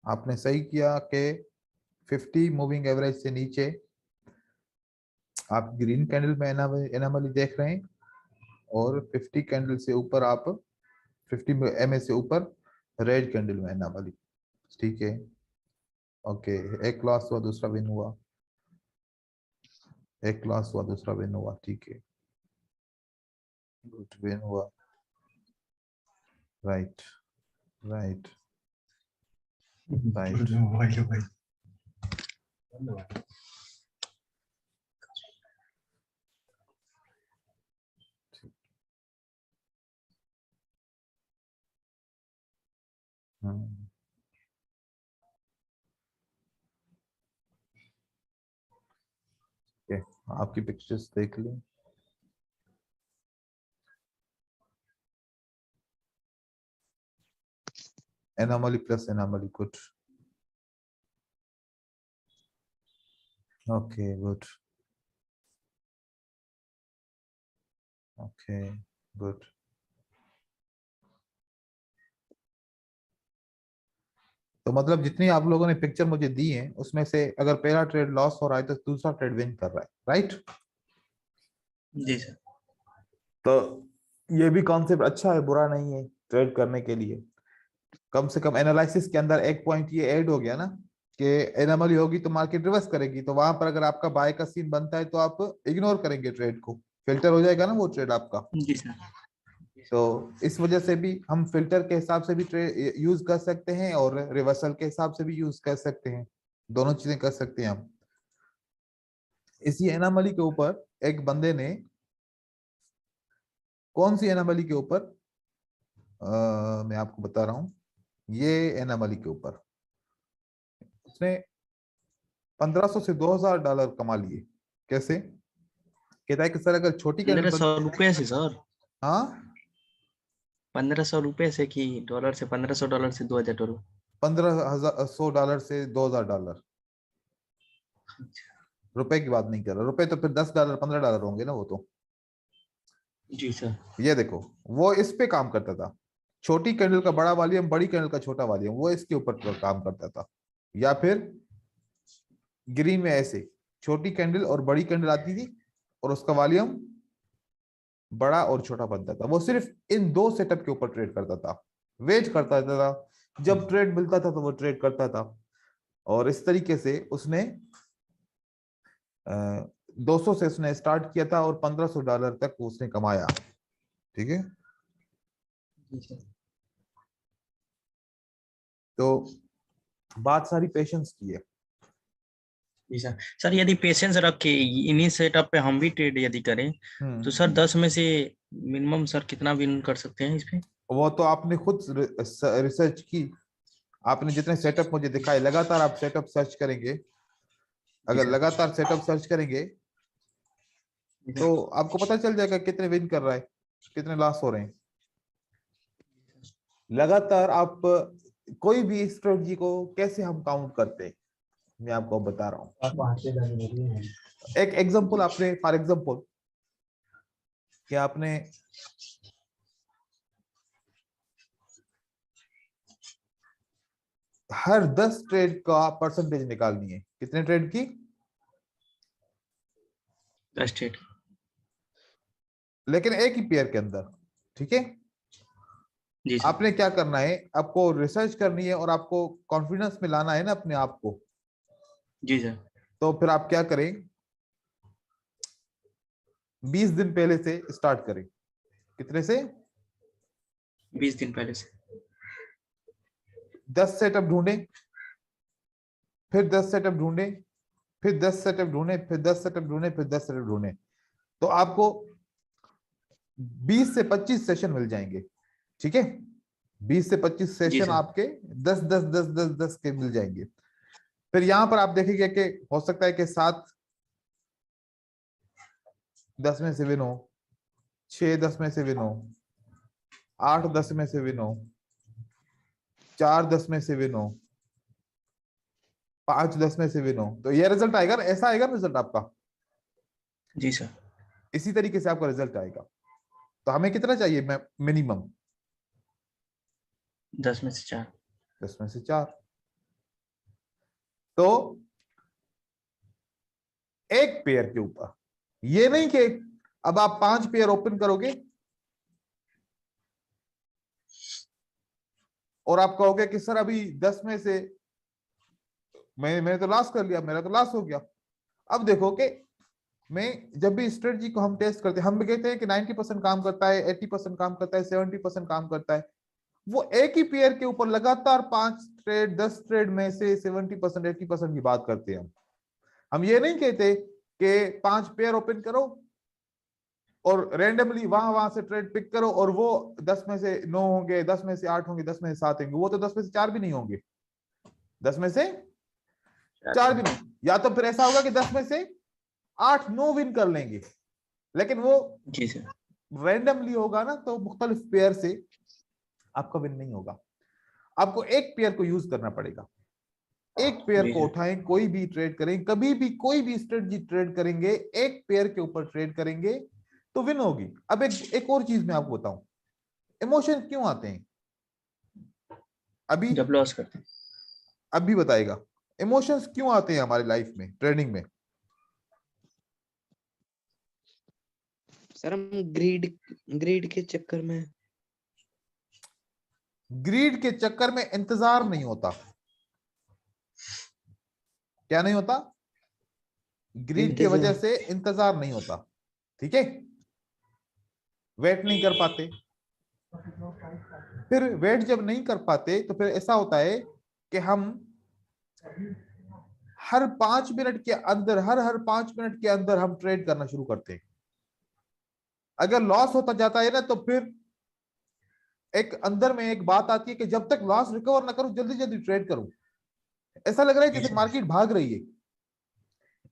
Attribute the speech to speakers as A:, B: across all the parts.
A: आपने सही किया कि 50 मूविंग एवरेज से नीचे आप ग्रीन कैंडल में एनोमली देख रहे हैं, और 50 कैंडल से ऊपर आप 50 एमए से ऊपर रेड कैंडल में एनोमली। ठीक है, ओके। एक लॉस हुआ, दूसरा विन हुआ, एक लॉस हुआ, दूसरा विन हुआ। ठीक है, गुड, विन हुआ। Right, right, right. Hmm, okay, आपकी पिक्चर्स देख ली। Anomaly plus anomaly, good. Okay, good. Okay, good. तो मतलब जितनी आप लोगों ने पिक्चर मुझे दी है उसमें से अगर पहला ट्रेड लॉस हो रहा है तो दूसरा ट्रेड विन कर रहा है, राइट?
B: जी सर।
A: तो ये भी कॉन्सेप्ट अच्छा है, बुरा नहीं है ट्रेड करने के लिए। कम से कम एनालिसिस के अंदर एक पॉइंट ये ऐड हो गया ना कि एनोमली होगी तो मार्केट रिवर्स करेगी, तो वहां पर अगर आपका बाय का सीन बनता है तो आप इग्नोर करेंगे ट्रेड को, फिल्टर हो जाएगा ना वो ट्रेड आपका।
B: जी सर।
A: तो इस वजह से भी हम फिल्टर के हिसाब से भी ट्रेड यूज कर सकते हैं और रिवर्सल के हिसाब से भी यूज कर सकते हैं, दोनों चीजें कर सकते हैं हम। इसी एनामली के ऊपर एक बंदे ने, कौन सी एनामली के ऊपर, मैं आपको बता रहा हूं, ये एनामली के ऊपर उसने 1500 से $2000 कमा लिए। कैसे? कहता है कि सर अगर छोटी कैंडल
B: 1500 रुपये से सर?
A: हाँ,
B: 1500 रुपये से कि डॉलर से? 1500 डॉलर से 2000 डॉलर?
A: $1500 से $2000। रुपए की बात नहीं कर रहा, रुपए तो फिर $10 $15 होंगे ना वो तो।
B: जी सर।
A: ये देखो, वो इस पे काम करता था, छोटी कैंडल का बड़ा वॉल्यूम, बड़ी कैंडल का छोटा वॉल्यूम, वो इसके ऊपर काम करता था। या फिर ग्रीन में ऐसे छोटी कैंडल और बड़ी कैंडल आती थी और उसका वॉल्यूम बड़ा और छोटा बनता था। वो सिर्फ इन दो सेटअप के ऊपर ट्रेड करता था, वेट करता था, जब ट्रेड मिलता था तो वो ट्रेड करता था। और इस तरीके से उसने 200 से उसने स्टार्ट किया था और $1500 तक उसने कमाया। ठीक है,
B: जी सर।
A: तो बात सारी पेशेंस की है।
B: जी सर। सर यदि पेशेंस रख के इन्हीं सेटअप पे हम भी ट्रेड यदि करें तो सर 10 में से मिनिमम सर कितना विन कर सकते हैं इस पे?
A: वो तो आपने खुद रिसर्च की, आपने जितने सेटअप मुझे दिखाए, लगातार आप सेटअप सर्च करेंगे,
B: जी
A: अगर
B: सर।
A: लगातार सेटअप सर्च करेंगे
B: जी
A: तो
B: सर।
A: आपको पता चल जाएगा कितने विन कर रहा है, कितने लॉस हो रहे हैं। लगातार आप कोई भी स्ट्रेटजी को कैसे हम काउंट करते हैं, मैं आपको बता रहा हूँ। एक एग्जांपल, आपने फॉर एग्जांपल कि आपने हर 10 ट्रेड का परसेंटेज निकालनी है, कितने ट्रेड की?
B: 10 ट्रेड।
A: लेकिन एक ही पेयर के अंदर। ठीक है,
B: जी सर।
A: आपने क्या करना है, आपको रिसर्च करनी है और आपको कॉन्फिडेंस में लाना है ना अपने आप को।
B: जी सर।
A: तो फिर आप क्या करें, 20 दिन पहले से स्टार्ट करें। कितने से?
B: 20 दिन पहले से।
A: 10 सेटअप ढूंढें, फिर 10 सेटअप ढूंढें, फिर 10 सेटअप ढूंढें, फिर 10 सेटअप ढूंढें, फिर 10 सेटअप ढूंढें। तो आपको 20 से 25 सेशन मिल जाएंगे। ठीक है, 20 से 25
B: जी
A: सेशन
B: सर।
A: आपके 10 10 10 10 10 के मिल जाएंगे। फिर यहां पर आप देखेंगे कि हो सकता है कि 7 10 में से विन हो, 6 10 में से विन हो, 8 10 में से विन हो, 4 10 में से विन हो, 5 10 में से विन हो। तो ये रिजल्ट आएगा ना, ऐसा आएगा रिजल्ट आपका,
B: जी सर।
A: इसी तरीके से आपका रिजल्ट आएगा। तो हमें कितना चाहिए मिनिमम?
B: 10 में से 4।
A: 10 में से 4। तो एक पेयर के ऊपर, ये नहीं कि अब आप 5 पेयर ओपन करोगे और आप कहोगे कि सर अभी 10 में से मैंने तो लॉस कर लिया, मेरा तो लॉस हो गया। अब देखो कि मैं जब भी स्ट्रेटजी को हम टेस्ट करते हैं, हम भी कहते हैं कि 90% काम करता है, 80% काम करता है, 70% काम करता है। वो एक ही पेयर के ऊपर लगातार 5 ट्रेड 10 ट्रेड में से 70% 80% की बात करते हैं। हम ये नहीं कहते कि 5 पेयर ओपन करो और रैंडमली वहां वहां से ट्रेड पिक करो और वो 10 में से 9 होंगे, 10 में से 8 होंगे, 10 में से 7 होंगे, वो तो 10 में से 4 भी नहीं होंगे, 10 में से 4 भी नहीं। या तो फिर ऐसा होगा कि 10 में से 8 9 विन कर लेंगे, लेकिन वो
B: जी सर।
A: रैंडमली होगा ना, तो मुख्तलिफ पेयर से आपका विन नहीं होगा। आपको एक पेयर को यूज करना पड़ेगा, एक पेयर
B: जी
A: को
B: सर।
A: उठाएं, कोई भी ट्रेड करें, कभी भी कोई भी स्ट्रेटजी ट्रेड करेंगे, एक पेयर के ऊपर ट्रेड करेंगे तो विन होगी। अब एक और चीज मैं आपको बताऊं, इमोशन क्यों आते हैं अभी,
B: जब लॉस करते हैं।
A: अभी बताएगा इमोशंस क्यों आते हैं हमारी लाइफ में ट्रेडिंग में।
C: सर हम ग्रीड ग्रीड के चक्कर में,
A: ग्रीड के चक्कर में इंतजार नहीं होता। क्या नहीं होता? ग्रीड की वजह
C: इंतजार।
A: से इंतजार नहीं होता, ठीक है, वेट नहीं कर पाते। फिर वेट जब नहीं कर पाते तो फिर ऐसा होता है कि हम हर 5 मिनट के अंदर, हर 5 मिनट के अंदर हम ट्रेड करना शुरू करते हैं। अगर लॉस होता जाता है ना, तो फिर एक अंदर में एक बात आती है कि जब तक लॉस रिकवर ना करूं जल्दी जल्दी ट्रेड करूं। ऐसा लग रहा है
B: जी
A: जैसे
B: सर।
A: मार्केट भाग रही है,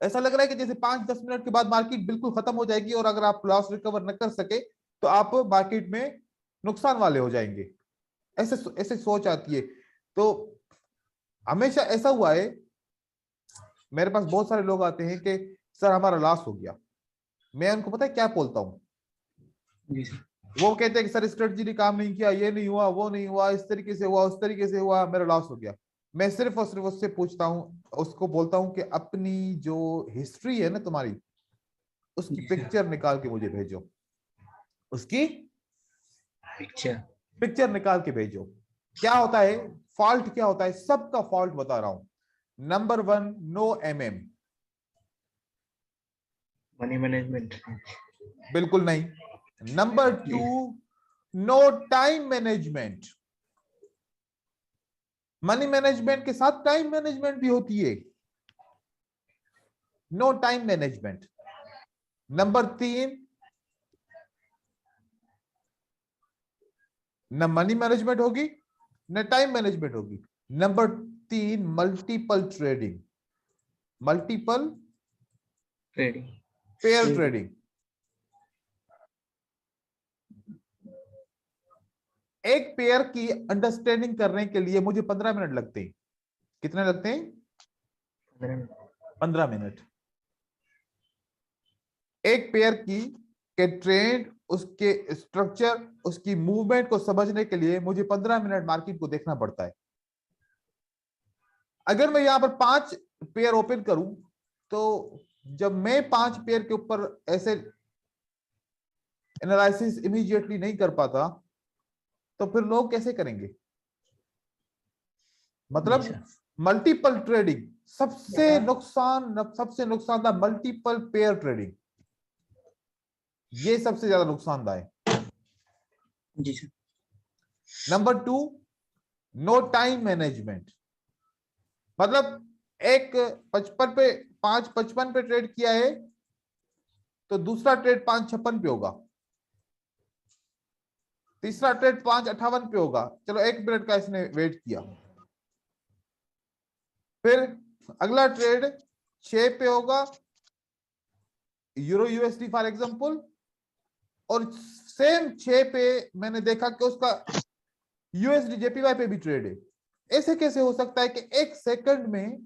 A: ऐसा लग रहा है कि जैसे 5-10 मिनट के बाद मार्केट बिल्कुल खत्म हो जाएगी और अगर आप लॉस रिकवर न कर सके तो आप मार्केट में नुकसान वाले हो जाएंगे। ऐसे ऐसे सोच आती है। तो हमेशा ऐसा हुआ है, मेरे पास बहुत सारे लोग आते हैं कि सर हमारा लॉस हो गया। मैं उनको पता है क्या बोलता हूँ,
B: जी सर।
A: वो कहते हैं कि सर स्ट्रेटजी ने काम नहीं किया, ये नहीं हुआ, वो नहीं हुआ, इस तरीके से हुआ, उस तरीके से हुआ, मेरा लॉस हो गया। मैं सिर्फ और सिर्फ उससे पूछता हूँ, उसको बोलता हूँ कि अपनी जो हिस्ट्री है ना तुम्हारी, उसकी
B: जी सर।
A: पिक्चर निकाल के मुझे भेजो, उसकी
B: पिक्चर।
A: पिक्चर निकाल के भेजो। क्या होता है फॉल्ट, क्या होता है, सबका फॉल्ट बता रहा हूं। Number 1, no MM,
B: money management.
A: बिल्कुल नहीं। Number 2, no time management. Money management के साथ टाइम मैनेजमेंट भी होती है, नो टाइम मैनेजमेंट। नंबर 3, न मनी मैनेजमेंट होगी न टाइम मैनेजमेंट होगी। Number 3, multiple trading, multiple
B: trading.
A: Pair trading. एक पेयर की अंडरस्टैंडिंग करने के लिए मुझे 15 मिनट लगते हैं। कितने लगते हैं? 15 मिनट। एक पेयर की के ट्रेंड, उसके स्ट्रक्चर, उसकी मूवमेंट को समझने के लिए मुझे 15 मिनट मार्केट को देखना पड़ता है। अगर मैं यहां पर 5 पेयर ओपन करूं तो जब मैं 5 पेयर के ऊपर ऐसे एनालिसिस इमीडिएटली नहीं कर पाता तो फिर लोग कैसे करेंगे? मतलब मल्टीपल ट्रेडिंग सबसे नुकसानदायक, मल्टीपल पेयर ट्रेडिंग ये सबसे ज्यादा नुकसानदायक है।
B: जी sir.
A: Number 2, no time management. मतलब एक 55 पे ट्रेड किया है तो दूसरा ट्रेड 556 पे होगा, तीसरा ट्रेड 558 पे होगा। चलो 1 मिनट का इसने वेट किया, फिर अगला ट्रेड 6 पे होगा, यूरो यूएसडी फॉर एग्जांपल, और सेम 6 पे मैंने देखा कि उसका यूएसडी जेपीवाई पे भी ट्रेड है। ऐसे कैसे हो सकता है कि 1 सेकंड में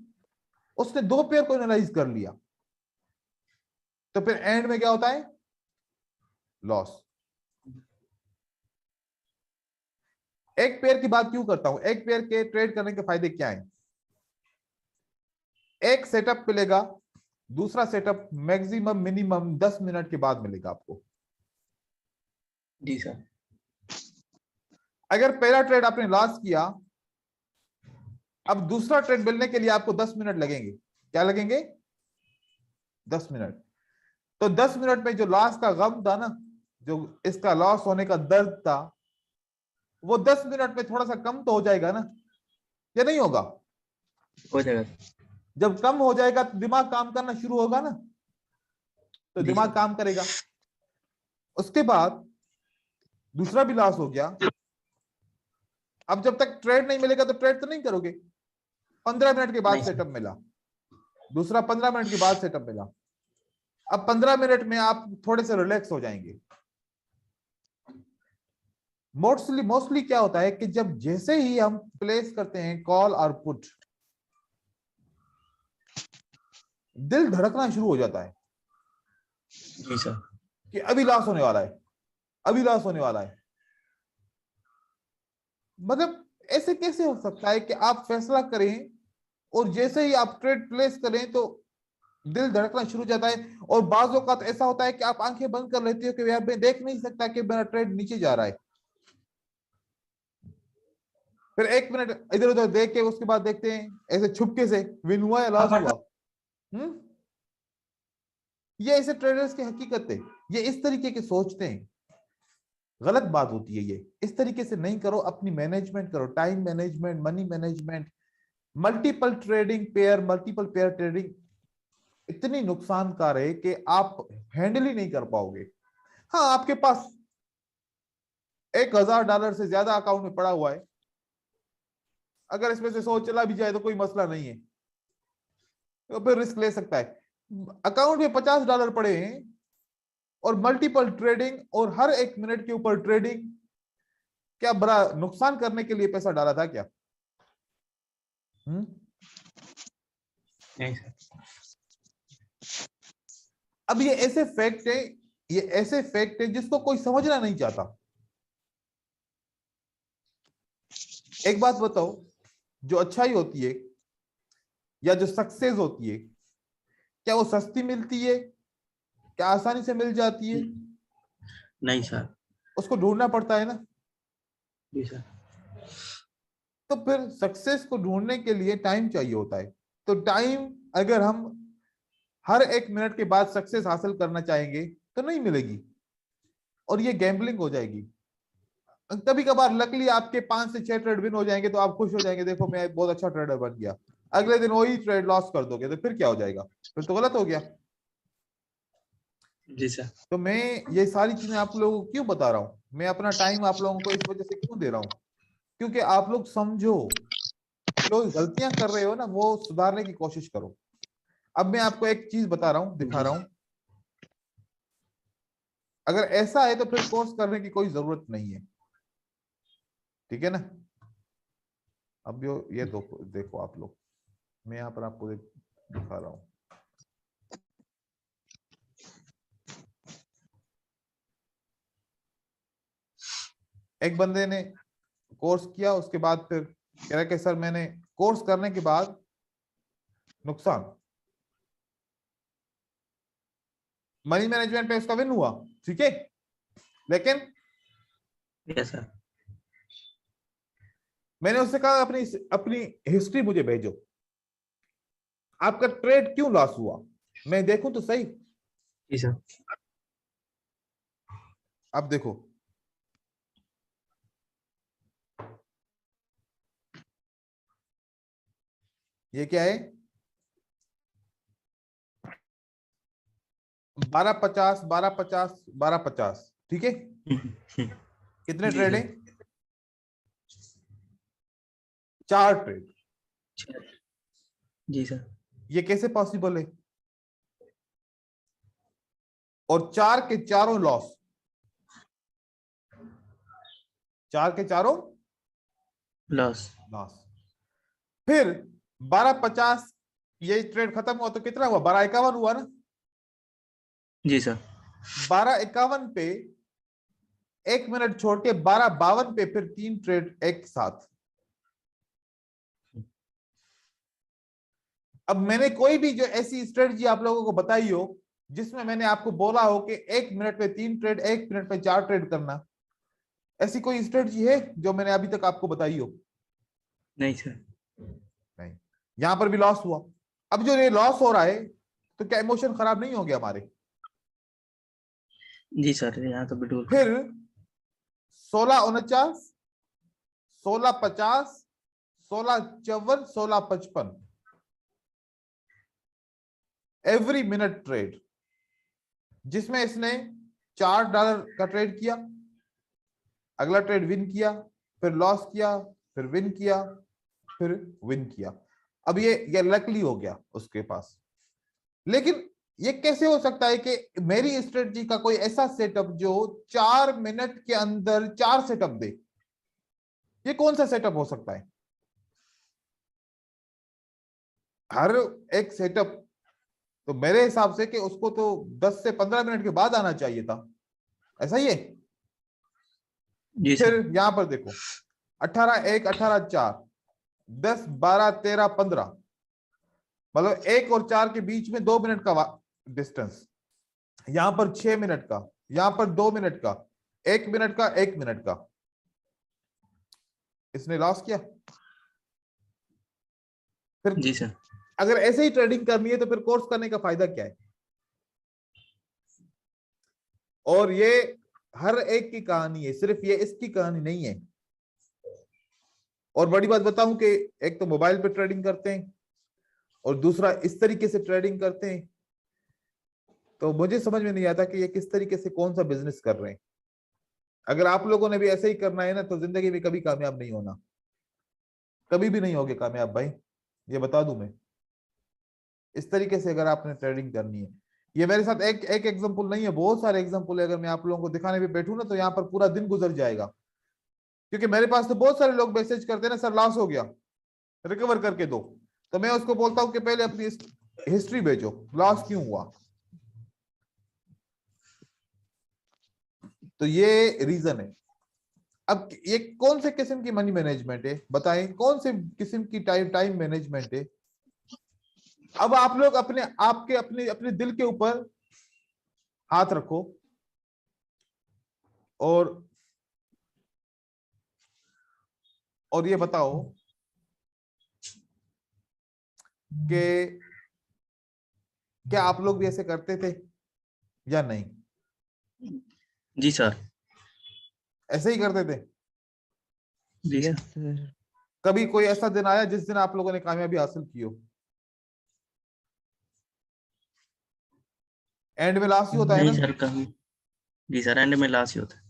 A: उसने 2 पेयर को एनालाइज कर लिया? तो फिर एंड में क्या होता है? लॉस। एक पेयर की बात क्यों करता हूं, एक पेयर के ट्रेड करने के फायदे क्या हैं? एक सेटअप मिलेगा, दूसरा सेटअप मैक्सिमम मिनिमम 10 मिनट के बाद मिलेगा आपको।
B: जी सर।
A: अगर पहला ट्रेड आपने लॉस किया, अब दूसरा ट्रेड मिलने के लिए आपको 10 मिनट लगेंगे। क्या लगेंगे? 10 मिनट। तो 10 मिनट में जो लॉस का गम था ना, जो इसका लॉस होने का दर्द था, वो 10 मिनट में थोड़ा सा कम तो हो जाएगा ना, या नहीं होगा?
B: हो जाएगा।
A: जब कम हो जाएगा तो दिमाग काम करना शुरू होगा ना, तो
B: जी
A: दिमाग
B: सर।
A: काम करेगा। उसके बाद दूसरा भी लॉस हो गया। अब जब तक ट्रेड नहीं मिलेगा तो ट्रेड तो नहीं करोगे। 15 मिनट के बाद
B: नहीं सर।
A: सेटअप मिला, दूसरा 15 मिनट के बाद सेटअप मिला। अब 15 मिनट में आप थोड़े से रिलैक्स हो जाएंगे। मोस्टली क्या होता है कि जब जैसे ही हम प्लेस करते हैं कॉल और पुट, दिल धड़कना शुरू हो जाता है
B: जी सर।
A: कि अभी लॉस होने वाला है, अभी लॉस होने वाला है। मतलब ऐसे कैसे हो सकता है कि आप फैसला करें और जैसे ही आप ट्रेड प्लेस करें तो दिल धड़कना शुरू हो जाता है। और बाज़ औक़ात ऐसा होता है कि आप आंखें बंद कर लेते हो कि यार मैं देख नहीं सकता कि मेरा ट्रेड नीचे जा रहा है। फिर 1 मिनट इधर उधर देख के उसके बाद देखते हैं ऐसे छुपके से विन हुआ या लॉस हुआ। ये ऐसे ट्रेडर्स की हकीकत है। ये इस तरीके के सोचते हैं, गलत बात होती है ये। इस तरीके से नहीं करो, अपनी मैनेजमेंट करो, time management, money management. Multiple pair trading इतनी नुकसानकार है कि आप हैंडल ही नहीं कर पाओगे। हाँ, आपके पास $1000 से ज्यादा अकाउंट में पड़ा हुआ है, अगर इसमें से 100 चला भी जाए तो कोई मसला नहीं है, तो फिर रिस्क ले सकता है। अकाउंट में $50 पड़े हैं और मल्टीपल ट्रेडिंग और हर 1 मिनट के ऊपर ट्रेडिंग, क्या बड़ा नुकसान करने के लिए पैसा डाला था क्या?
B: नहीं सर।
A: अब ये ऐसे फैक्ट है, ये ऐसे फैक्ट है जिसको कोई समझना नहीं चाहता। एक बात बताओ, जो अच्छाई होती है या जो सक्सेस होती है, क्या वो सस्ती मिलती है? क्या आसानी से मिल जाती है?
B: नहीं सर।
A: उसको ढूंढना पड़ता है ना।
B: जी सर।
A: तो फिर सक्सेस को ढूंढने के लिए टाइम चाहिए होता है। तो टाइम अगर हम हर 1 मिनट के बाद सक्सेस हासिल करना चाहेंगे तो नहीं मिलेगी, और ये गैम्बलिंग हो जाएगी। कभी कभार लकली आपके 5 से 6 ट्रेड विन हो जाएंगे तो आप खुश हो जाएंगे, देखो मैं बहुत अच्छा ट्रेडर बन गया। अगले दिन वही ट्रेड लॉस कर दोगे तो फिर क्या हो जाएगा? फिर तो गलत हो गया।
B: जी सर।
A: तो मैं ये सारी चीजें आप लोगों को क्यों बता रहा हूँ, मैं अपना टाइम आप लोगों को इस वजह से क्यों दे रहा हूँ? क्योंकि आप लोग समझो, जो गलतियां कर रहे हो ना वो सुधारने की कोशिश करो। अब मैं आपको एक चीज बता रहा हूँ, दिखा
B: जी
A: रहा हूँ। अगर ऐसा है तो फिर कोर्स करने की कोई जरूरत नहीं है, ठीक है ना? अब ये देखो आप लोग, मैं यहाँ पर आपको दिखा रहा हूँ। एक बंदे ने कोर्स किया, उसके बाद फिर कह रहा कि सर मैंने कोर्स करने के बाद नुकसान, मनी मैनेजमेंट पे उसका विन हुआ, ठीक है, लेकिन
B: यस सर।
A: मैंने उससे कहा अपनी अपनी हिस्ट्री मुझे भेजो, आपका ट्रेड क्यों लॉस हुआ, मैं देखूं तो सही।
B: जी सर।
A: अब देखो, ये क्या है? 1250 1250 1250, ठीक है। कितने
B: जी
A: ट्रेड है?
B: सर।
A: 4 ट्रेड।
B: जी सर।
A: ये कैसे पॉसिबल है? और 4 के चारों लॉस, 4 के चारों
B: लॉस।
A: लॉस। फिर 1250 ये ट्रेड खत्म हुआ तो कितना हुआ? 1251 हुआ ना।
B: जी सर।
A: 1251 पे 1 मिनट छोड़ के 1252 पे फिर 3 ट्रेड एक साथ। अब मैंने कोई भी जो ऐसी स्ट्रेटजी आप लोगों को बताई हो जिसमें मैंने आपको बोला हो कि 1 मिनट में 3 ट्रेड, 1 मिनट में 4 ट्रेड करना, ऐसी कोई स्ट्रेटजी है जो मैंने अभी तक आपको बताई हो?
B: नहीं सर।
A: नहीं। यहां पर भी लॉस हुआ। अब जो ये लॉस हो रहा है तो क्या इमोशन खराब नहीं हो गया हमारे?
B: जी सर, यहाँ तो बिल्कुल।
A: फिर 1649, 1650, 1654, 1655 एवरी मिनट ट्रेड, जिसमें इसने $4 का ट्रेड किया, अगला ट्रेड विन किया, फिर लॉस किया, फिर विन किया, फिर विन किया। अब ये लकली हो गया उसके पास। लेकिन ये कैसे हो सकता है कि मेरी स्ट्रेटजी का कोई ऐसा सेटअप जो 4 मिनट के अंदर 4 सेटअप दे? ये कौन सा सेटअप हो सकता है? हर एक सेटअप तो मेरे हिसाब से कि उसको तो 10 से 15 मिनट के बाद आना चाहिए था, ऐसा ही है।
B: जी
A: फिर
B: सर।
A: यहां पर देखो 18-1, 18-4, 10, 12, 13, 15, मतलब 1 और 4 के बीच में 2 मिनट का डिस्टेंस, यहां पर 6 मिनट का, यहां पर 2 मिनट का, 1 मिनट का, 1 मिनट का, इसने लॉस किया। फिर
B: जी सर।
A: अगर ऐसे ही ट्रेडिंग करनी है तो फिर कोर्स करने का फायदा क्या है? और ये हर एक की कहानी है, सिर्फ ये इसकी कहानी नहीं है। और बड़ी बात बताऊं कि एक तो मोबाइल पे ट्रेडिंग करते हैं और दूसरा इस तरीके से ट्रेडिंग करते हैं, तो मुझे समझ में नहीं आता कि ये किस तरीके से कौन सा बिजनेस कर रहे हैं। अगर आप लोगों ने भी ऐसे ही करना है ना तो जिंदगी में कभी कामयाब नहीं होना, कभी भी नहीं होगे कामयाब भाई, ये बता दूं मैं। इस तरीके से अगर आपने ट्रेडिंग करनी है, ये मेरे साथ एक एक एग्जांपल नहीं है, बहुत सारे एग्जांपल है। अगर मैं आप लोगों को दिखाने भी बैठूं ना तो यहाँ पर पूरा दिन गुजर जाएगा, क्योंकि मेरे पास तो बहुत सारे लोग मैसेज करते हैं ना, सर लॉस हो गया, रिकवर करके दो। तो मैं उसको बोलता हूँ कि पहले अपनी हिस्ट्री भेजो, लॉस क्यों हुआ। तो ये रीजन है। अब ये कौन से किस्म की मनी मैनेजमेंट है बताएं, कौन से किस्म की टाइम मैनेजमेंट है? अब आप लोग अपने आपके अपने अपने दिल के ऊपर हाथ रखो और ये बताओ कि क्या आप लोग भी ऐसे करते थे या नहीं?
B: जी सर।
A: ऐसे ही करते थे?
B: जी
C: यस
B: सर।
C: सर।
A: कभी कोई ऐसा दिन आया जिस दिन आप लोगों ने कामयाबी हासिल की हो? एंड में लॉस ही होता है
B: नहीं
A: ना?
B: सर, कभी। जी सर, एंड में लॉस ही होता है।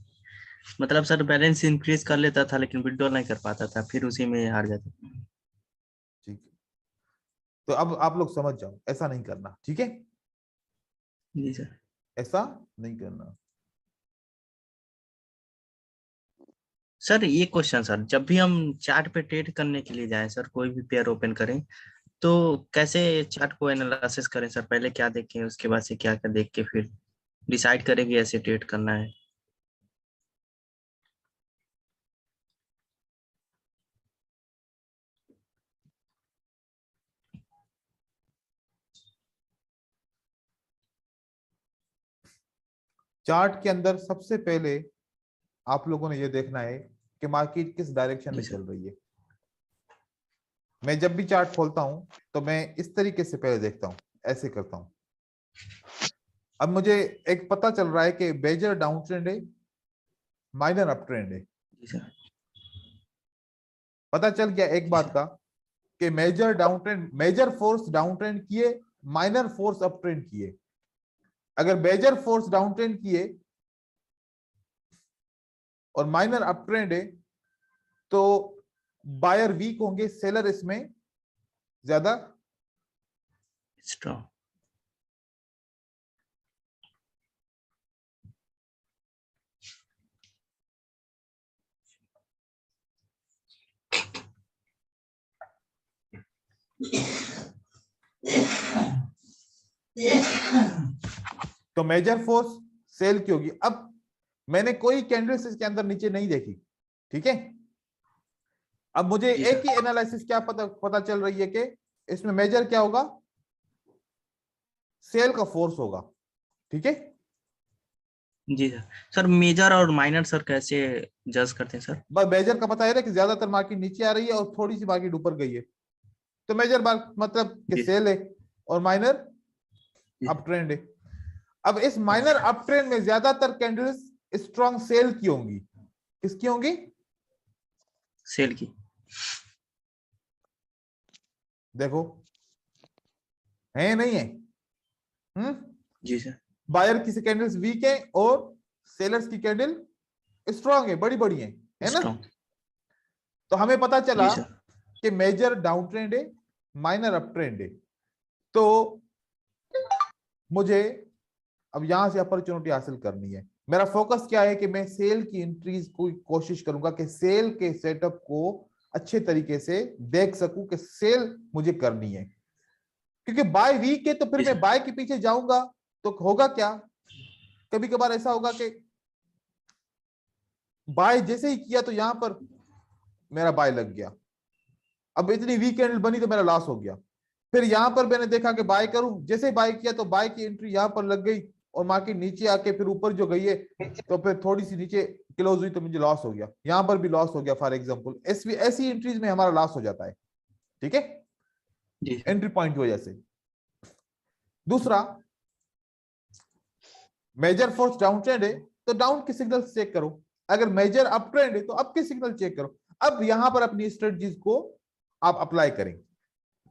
B: मतलब सर बैलेंस इंक्रीज कर लेता था लेकिन विड्रॉल नहीं कर पाता था, फिर उसी में हार जाता था।
A: ठीक है, तो अब आप लोग समझ जाओ, ऐसा नहीं करना, ठीक है?
B: जी सर।
A: ऐसा नहीं करना।
B: सर ये क्वेश्चन सर, जब भी हम चार्ट पे ट्रेड करने के लिए जाएं सर, कोई भी पेयर ओपन करें तो कैसे चार्ट को एनालिसिस करें सर? पहले क्या देखें, उसके बाद से क्या क्या देख के फिर डिसाइड करें कि ऐसे ट्रेड करना है?
A: चार्ट के अंदर सबसे पहले आप लोगों ने ये देखना है कि मार्केट किस डायरेक्शन
B: जी
A: में
B: सर।
A: चल रही है। मैं जब भी चार्ट खोलता हूं तो मैं इस तरीके से पहले देखता हूं, ऐसे करता हूं। अब मुझे एक पता चल रहा है कि मेजर डाउन ट्रेंड है, माइनर अप ट्रेंड है।
B: जी सर।
A: पता चल गया एक
B: जी
A: बात
B: सर।
A: का कि major down trend, major force down trend किए, माइनर फोर्स अप ट्रेंड किए। अगर मेजर फोर्स डाउन ट्रेंड किए और माइनर अप ट्रेंड है तो बायर वीक होंगे, सेलर इसमें ज्यादा
B: स्ट्रॉन्ग।
A: तो मेजर फोर्स सेल की होगी। अब मैंने कोई कैंडल्स इसके अंदर नीचे नहीं देखी, ठीक है? अब मुझे
B: जी
A: एक
B: सर।
A: ही एनालिसिस क्या पता चल रही है कि इसमें मेजर क्या होगा, सेल का फोर्स होगा, ठीक है।
B: जी सर। सर मेजर और माइनर सर कैसे जज करते हैं सर?
A: बस मेजर का पता है ना कि ज्यादातर मार्केट नीचे आ रही है और थोड़ी सी मार्केट ऊपर गई है, तो मेजर मतलब कि
B: जी
A: सेल है, और माइनर
B: जी।
A: अप ट्रेंड है। अब इस माइनर अप ट्रेंड में ज्यादातर कैंडल्स स्ट्रॉन्ग सेल की होंगी, किसकी होंगी,
B: सेल की।
A: देखो है नहीं है,
B: जी सर।
A: बायर की कैंडल्स वीक है और सेलर्स की कैंडल स्ट्रॉन्ग है, बड़ी बड़ी है ना।
B: स्ट्रॉन्ग।
A: तो हमें पता चला
B: जी सर।
A: कि मेजर डाउन ट्रेंड है, माइनर अप ट्रेंड है। तो मुझे अब यहां से अपॉर्चुनिटी हासिल करनी है। मेरा फोकस क्या है कि मैं सेल की एंट्रीज को कोशिश करूंगा कि सेल के सेटअप को अच्छे तरीके से देख सकूं कि सेल मुझे करनी है, क्योंकि बाय वीक है तो फिर
B: जी
A: मैं
B: सर।
A: बाय के पीछे जाऊंगा तो होगा क्या, कभी कभार ऐसा होगा कि बाय जैसे ही किया तो यहां पर मेरा बाय लग गया, अब इतनी वीक कैंडल बनी तो मेरा लॉस हो गया। फिर यहां पर मैंने देखा कि बाय करूं, जैसे ही बाय किया तो बाय की एंट्री यहां पर लग गई और मार्केट नीचे आके फिर ऊपर जो गई है तो फिर थोड़ी सी नीचे क्लोज हुई तो मुझे लॉस हो गया, यहां पर भी लॉस हो गया। फॉर एग्जांपल ऐसी एंट्रीज में हमारा लॉस हो जाता है, ठीक है,
B: जी सर।
A: एंट्री पॉइंट की वजह से। दूसरा, मेजर फोर्स डाउन ट्रेंड है तो डाउन के सिग्नल चेक करो, अगर मेजर अप ट्रेंड है तो अप के सिग्नल चेक करो। अब यहां पर अपनी स्ट्रेटजीज को आप अप्लाई करें।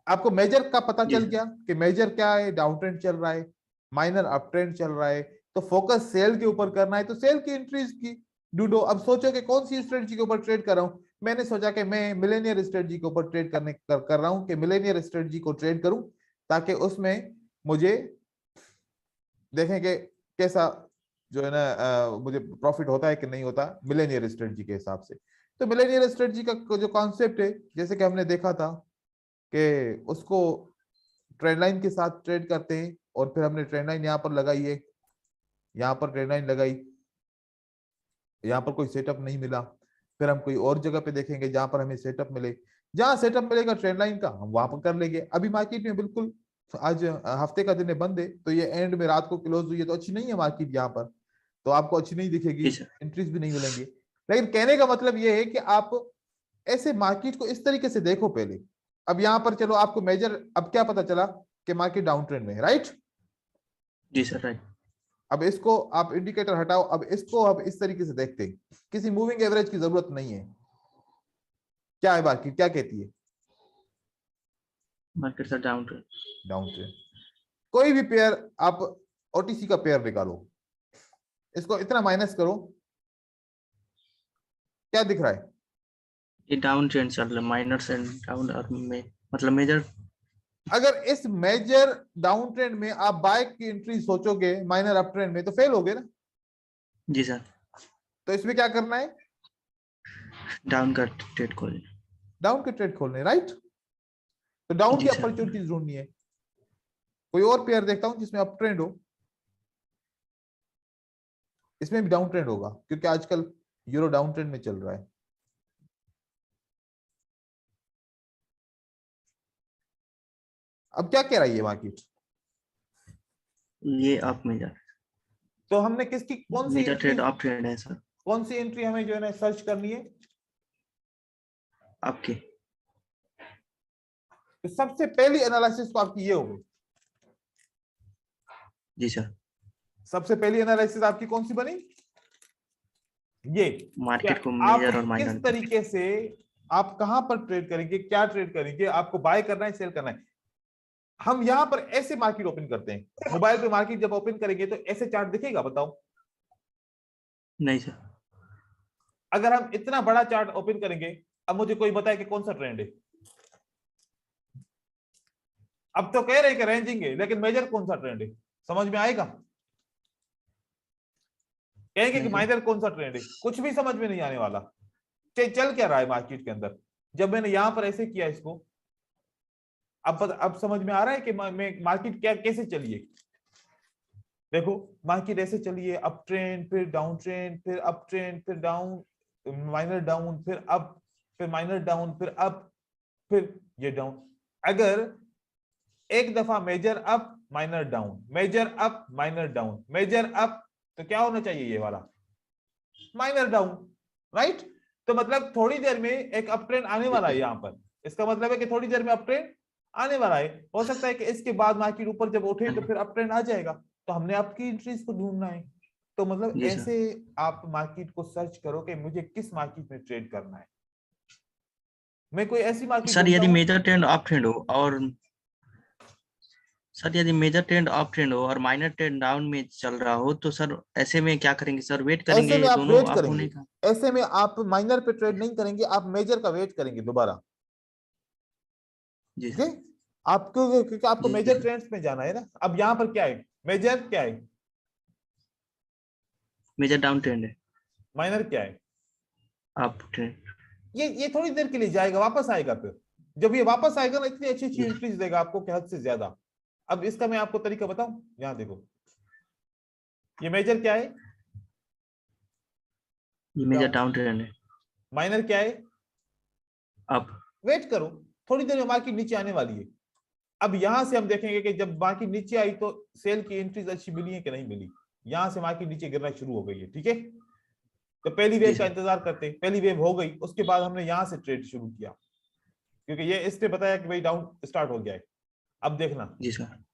A: आपको मेजर का पता
B: जी
A: चल
B: सर।
A: गया कि मेजर क्या है, डाउन ट्रेंड चल रहा है, माइनर अप ट्रेंड चल रहा है, तो फोकस सेल के ऊपर करना है, तो सेल की एंट्रीज की ढूंढो। अब सोचो कि कौन सी स्ट्रेटजी के ऊपर ट्रेड कर रहा हूं। मैंने सोचा कि मैं मिलेनियर स्ट्रेटजी के ऊपर ट्रेड कर रहा हूं, कि मिलेनियर स्ट्रेटजी को ट्रेड करूं ताकि उसमें मुझे देखें कि कैसा जो है ना मुझे प्रॉफिट होता है कि नहीं होता मिलेनियर स्ट्रेटजी के हिसाब से। तो मिलेनियर स्ट्रेटजी का जो कॉन्सेप्ट है, जैसे कि हमने देखा था कि उसको ट्रेंड लाइन के साथ ट्रेड करते हैं, और फिर हमने ट्रेंड लाइन यहाँ पर लगाई है, यहाँ पर ट्रेंड लाइन लगाई, यहाँ पर कोई सेटअप नहीं मिला, फिर हम कोई और जगह पे देखेंगे जहां पर हमें सेटअप मिले, जहां सेटअप मिलेगा ट्रेंड लाइन का हम वहां पर कर लेंगे। अभी मार्केट में बिल्कुल आज हफ्ते का दिन है, बंद है, तो ये एंड में रात को क्लोज हुई है, तो अच्छी नहीं है मार्केट यहाँ पर, तो आपको अच्छी नहीं दिखेगी,
B: जी सर।
A: एंट्रीज भी नहीं मिलेंगी। लेकिन कहने का मतलब ये है कि आप ऐसे मार्केट को इस तरीके से देखो पहले। अब यहाँ पर चलो आपको मेजर, अब क्या पता चला कि मार्केट डाउन ट्रेंड में है, राइट।
B: जी सर। राइट।
A: अब इसको आप इंडिकेटर हटाओ, अब इसको अब इस तरीके से देखते हैं, किसी मूविंग एवरेज की जरूरत नहीं है। क्या है मार्केट क्या कहती है,
B: market sir down trend.
A: Down trend. कोई भी पेयर आप ओटीसी का पेयर निकालो, इसको इतना माइनस करो, क्या दिख रहा है,
B: ये डाउन ट्रेंड चल रहा है, माइनर से डाउन और में मतलब मेजर।
A: अगर इस मेजर डाउन ट्रेंड में आप बाय की एंट्री सोचोगे माइनर अप ट्रेंड में तो फेल होगे ना।
B: जी सर।
A: तो इसमें क्या करना है,
B: डाउन का ट्रेड खोल।
A: डाउन के ट्रेड खोलने, राइट। तो डाउन
B: जी
A: की
B: सर।
A: अपॉर्चुनिटीज ढूंढनी है। कोई और पेयर देखता हूं जिसमें अप ट्रेंड हो, इसमें भी डाउन ट्रेंड होगा क्योंकि आजकल यूरो डाउन ट्रेंड में चल रहा है। अब क्या कह रहा है ये मार्केट,
B: ये अप मेजर।
A: तो हमने किसकी कौन सी
B: major
A: entry,
B: trade up trade है सर
A: कौन सी एंट्री हमें जो है ना सर्च करनी है।
B: आपके।
A: तो सबसे पहली एनालिसिस तो आपकी ये होगी,
B: जी सर।
A: सबसे पहली एनालिसिस आपकी कौन सी बनी, ये
B: मार्केट को
A: आप
B: मेजर और
A: किस
B: माइनर।
A: तरीके से, आप कहां पर ट्रेड करेंगे, क्या ट्रेड करेंगे, आपको बाय करना है सेल करना है। हम यहां पर ऐसे मार्केट ओपन करते हैं, मोबाइल पे मार्केट जब ओपन करेंगे तो ऐसे चार्ट दिखेगा, बताओ।
B: नहीं सर।
A: अगर हम इतना बड़ा चार्ट ओपन करेंगे, अब मुझे कोई बताए कि कौन सा ट्रेंड है। अब तो कह रहे हैं कि रेंजिंग है, लेकिन मेजर कौन सा ट्रेंड है, समझ में आएगा। कहेंगे कि
B: नहीं सर।
A: माइनर कौन सा ट्रेंड है, कुछ भी समझ में नहीं आने वाला। चल क्या रहा है मार्केट के अंदर, जब मैंने यहां पर ऐसे किया इसको, अब समझ में आ रहा है कि मार्केट क्या कैसे चलिए। देखो मार्केट ऐसे चलिए, अप ट्रेंड, फिर डाउन ट्रेंड, फिर अप ट्रेंड, फिर डाउन, माइनर डाउन, फिर अप, फिर माइनर डाउन, फिर अप, फिर ये डाउन। अगर एक दफा major up minor down, major up minor down, major up, तो क्या होना चाहिए ये वाला माइनर डाउन, राइट। तो मतलब थोड़ी देर में एक अप ट्रेंड आने वाला है यहाँ पर, इसका मतलब है कि थोड़ी देर में अप ट्रेंड आने वाला है। हो सकता है कि इसके बाद मार्केट ऊपर जब उठे तो फिर अप ट्रेंड आ जाएगा, तो हमने आपकी एंट्रीज को ढूंढना है। तो मतलब
B: जी सर।
A: ऐसे आप मार्केट को सर्च करो कि मुझे किस मार्केट में ट्रेड करना है। मैं कोई ऐसी मार्केट
B: सर
A: ढूंढता
B: यदि
A: हूं,
B: मेजर ट्रेंड अप ट्रेंड हो और सर यदि मेजर ट्रेंड अप ट्रेंड हो और माइनर ट्रेंड डाउन में चल रहा हो तो सर ऐसे में क्या करेंगे सर? वेट
A: ऐसे
B: करेंगे
A: में आप
B: दोनों
A: वेट
B: अप होने
A: करेंगे,
B: का?
A: ऐसे में आप माइनर पे ट्रेड नहीं करेंगे, आप मेजर का वेट करेंगे दोबारा,
B: जी
A: ठीक है।
B: सर।
A: आपको क्योंकि आपको
B: जी
A: मेजर
B: सर।
A: ट्रेंड्स में जाना है ना। अब यहाँ पर क्या है, मेजर क्या है,
B: मेजर डाउन ट्रेंड है,
A: माइनर क्या है।
B: Up trend.
A: ये थोड़ी देर के लिए जाएगा, वापस आएगा, फिर जब ये वापस आएगा ना इतनी अच्छी अच्छी
B: जी
A: एंट्रीज देगा आपको कि हद से ज्यादा। अब इसका मैं आपको तरीका बताऊं, यहाँ देखो ये मेजर क्या है,
B: ये मेजर डाउन ट्रेंड है,
A: माइनर क्या है,
B: अप।
A: वेट करो, थोड़ी देर में मार्केट नीचे आने वाली है। अब यहां से हम देखेंगे कि जब मार्केट नीचे आई तो सेल की एंट्रीज अच्छी मिली है कि नहीं मिली। यहां से मार्केट नीचे गिरना शुरू हो गई है, ठीक है। तो पहली
B: जी
A: वेव का
B: सर।
A: इंतजार करते हैं, पहली वेव हो गई, उसके बाद हमने यहां से ट्रेड शुरू किया, क्योंकि ये इसने बताया कि भाई डाउन स्टार्ट हो गया है। अब देखना,
B: जी सर।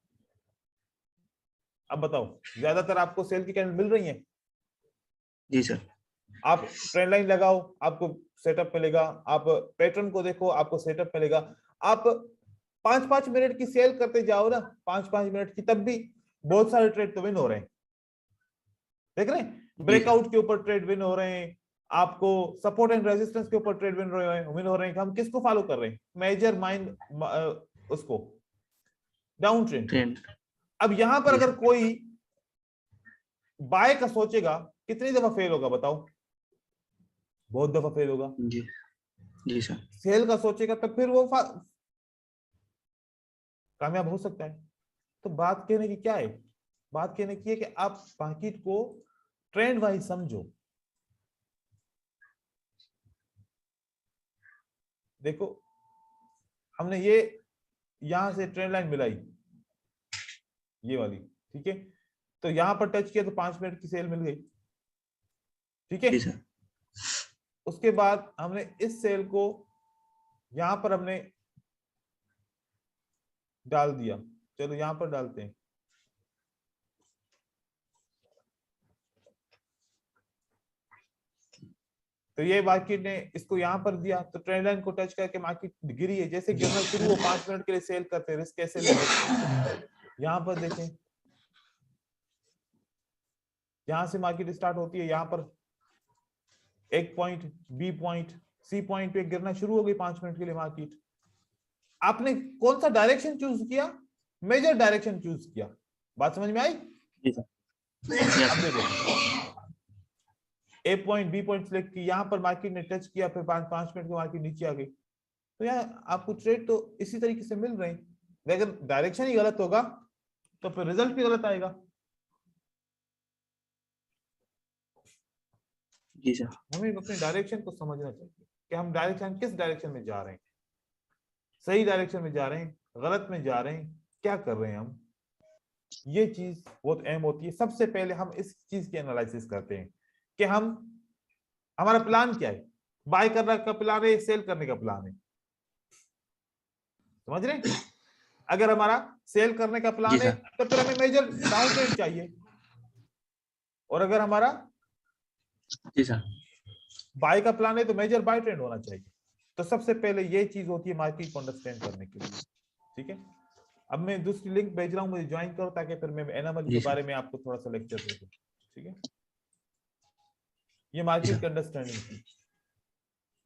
A: अब बताओ ज्यादातर आपको सेल की कैंडल मिल रही है।
B: जी सर।
A: आप ट्रेंड लाइन लगाओ आपको सेटअप मिलेगा, आप पैटर्न को देखो आपको सेटअप मिलेगा। आप 5-5 मिनट की सेल करते जाओ ना, 5-5 मिनट की, तब भी बहुत सारे ट्रेड तो विन हो रहे हैं, देख रहे हैं।
B: जी सर।
A: ब्रेकआउट के ऊपर ट्रेड विन हो रहे हैं, आपको सपोर्ट एंड रेजिस्टेंस के ऊपर ट्रेड विन हो रहे हैं। हम किसको फॉलो कर रहे हैं, मेजर माइंड उसको, डाउन ट्रेंड।
B: ट्रेंड।
A: अब यहां पर
B: जी
A: अगर
B: सर।
A: कोई बाय का सोचेगा, कितनी दफा फेल होगा बताओ, बहुत दफा फेल होगा।
B: जी। जी सर।
A: सेल का सोचेगा तो फिर वो कामयाब हो सकता है। तो बात कहने की क्या है, बात कहने की है कि आप मार्केट को ट्रेंड वाइज समझो। देखो हमने ये यहां से ट्रेंड लाइन मिलाई, ये वाली, ठीक है। तो यहां पर टच किया तो 5 मिनट की सेल मिल गई, ठीक है।
B: जी सर।
A: उसके बाद हमने इस सेल को यहां पर हमने डाल दिया, चलो यहां पर डालते हैं। तो ये मार्केट ने इसको यहां पर दिया तो ट्रेंड लाइन को टच करके मार्केट गिरी है, जैसे गिरना शुरू हो 5 मिनट के लिए सेल करते हैं, रिस्क कैसे लेंगे। यहां पर देखें, यहां से मार्केट स्टार्ट होती है, यहां पर एक point, B point, C point पे गिरना शुरू हो गई 5 मिनट के लिए मार्केट। आपने कौन सा डायरेक्शन चूज किया, मेजर डायरेक्शन चूज किया। बात समझ में आई।
B: जी सर।
A: अब देखो ए पॉइंट बी पॉइंट सिलेक्ट की, यहां पर मार्केट ने टच किया, फिर 5 मिनट के मार्केट नीचे आ गई। तो यार आपको ट्रेड तो इसी तरीके से मिल रहे हैं, लेकिन डायरेक्शन ही गलत होगा तो फिर रिजल्ट भी गलत आएगा।
B: जी सर।
A: हमें अपने डायरेक्शन को समझना चाहिए कि हम डायरेक्शन किस डायरेक्शन में जा रहे हैं, सही डायरेक्शन में जा रहे हैं, गलत में जा रहे हैं, क्या कर रहे हैं हम। ये चीज बहुत अहम होती है। सबसे पहले हम इस चीज की एनालिसिस करते हैं कि हम, हमारा प्लान क्या है, बाय करने का प्लान है, सेल करने का प्लान है, समझ रहे हैं? अगर हमारा सेल करने का
B: जी
A: प्लान है
B: सर।
A: तो फिर हमें मेजर डाउन ट्रेंड चाहिए, और अगर हमारा
B: जी सर।
A: बाय का प्लान है तो मेजर बाय ट्रेंड होना चाहिए। तो सबसे पहले ये चीज होती है मार्केट को अंडरस्टैंड करने के लिए, ठीक है। अब मैं दूसरी लिंक भेज रहा हूँ, मुझे ज्वाइन करो ताकि फिर मैं एनएमएल के
B: जी सर।
A: बारे में आपको थोड़ा सा लेक्चर दे दूं, ठीक है। ये
B: जी
A: मार्केट
B: सर।
A: की अंडरस्टैंडिंग थी।